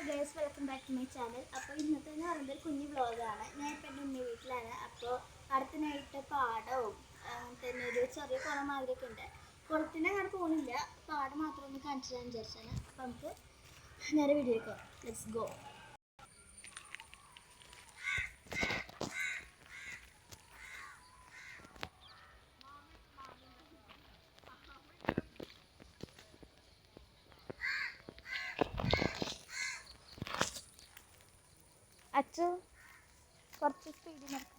Guys, welcome back to my channel. അപ്പോൾ ഇന്നത്തെ എന്ന് പറയുന്നത് ഒരു കുഞ്ഞു വ്ളോഗാണ്. ഞാൻ ഇപ്പം എൻ്റെ ഉമ്മ വീട്ടിലാണ്. അപ്പോൾ അടുത്തിനായിട്ട് പാടവും തന്നെ ഒരു ചെറിയ കുളം മാതിരിയൊക്കെ ഉണ്ട്. കുളത്തിന് അങ്ങനെ പോകുന്നില്ല, പാടം മാത്രം ഒന്ന് കാണിച്ചു തരാൻ വിചാരിച്ചാണ്. അപ്പോൾ നമുക്ക് നേരെ വീഡിയോയ്ക്ക് ലെറ്റ്സ് ഗോ. അച്ചു കുറച്ച് സ്പീഡിൽ നടക്കും.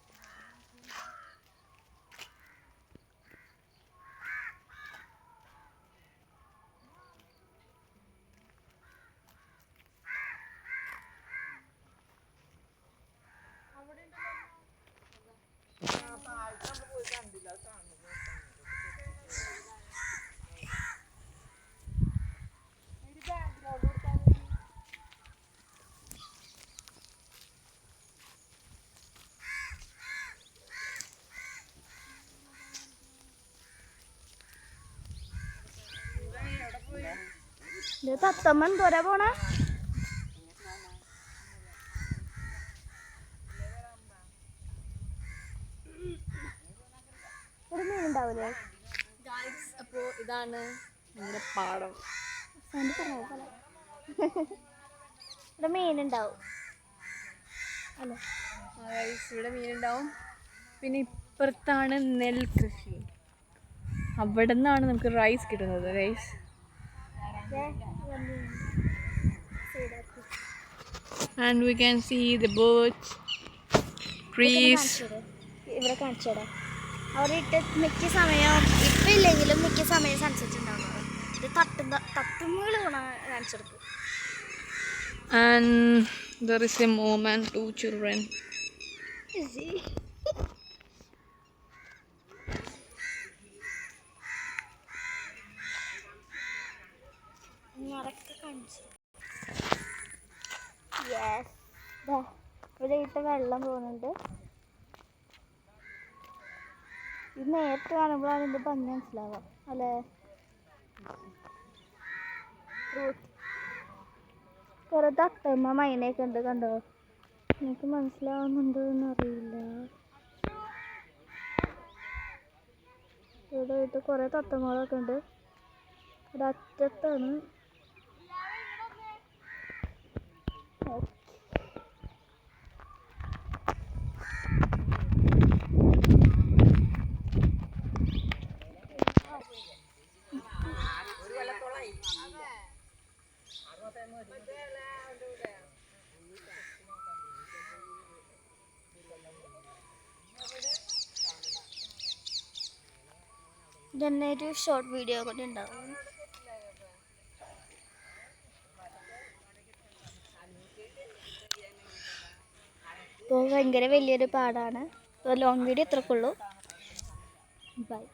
ഇത് തത്തമ്മ എന്തോരാ പോണ? ഒരു മീനുണ്ടാവൂലേ? അപ്പോൾ ഇതാണ് നമ്മുടെ പാടം. ഇവിടെ മീനുണ്ടാവും അല്ലേ? ഇവിടെ മീനുണ്ടാവും. പിന്നെ ഇപ്പുറത്താണ് നെൽകൃഷി. അവിടെ നിന്നാണ് നമുക്ക് റൈസ് കിട്ടുന്നത്. Rice and we can see the birds, trees. ഇവിടെ കാണിച്ചോടാ. അവിടെ ഇട്ട് മിക്ക സമയം ഇപ്പം ഇല്ലെങ്കിലും മിക്ക സമയം സൺസെറ്റ് ഉണ്ടാവുന്നത്. ഇത് തട്ടുമ്പോൾ കാണിച്ചെടുക്കും. And there is a mom and two children. ഇവിടെ ഇട്ട് വെള്ളം പോകുന്നുണ്ട്. ഇത് നേരിട്ട് കാണുമ്പോഴാണ് ഇതിൻ്റെ ഭംഗി മനസ്സിലാവാം അല്ലേ? കുറേ തത്തമ്മ മൈനയൊക്കെ ഉണ്ട്, കണ്ടോ? എനിക്ക് മനസ്സിലാവുന്നുണ്ടോ എന്നറിയില്ല. ഇവിടെ ആയിട്ട് കുറേ തത്തമ്മകളൊക്കെ ഉണ്ട്. ഇവിടെ അറ്റത്താണ്. ഇതന്നെ ഒരു ഷോർട്ട് വീഡിയോ കൂടി ഉണ്ടാവും. ഇപ്പോൾ ഭയങ്കര വലിയൊരു പാടാണ്. ലോങ് വീഡിയോ ഇത്രക്കുള്ളൂ. ബൈ.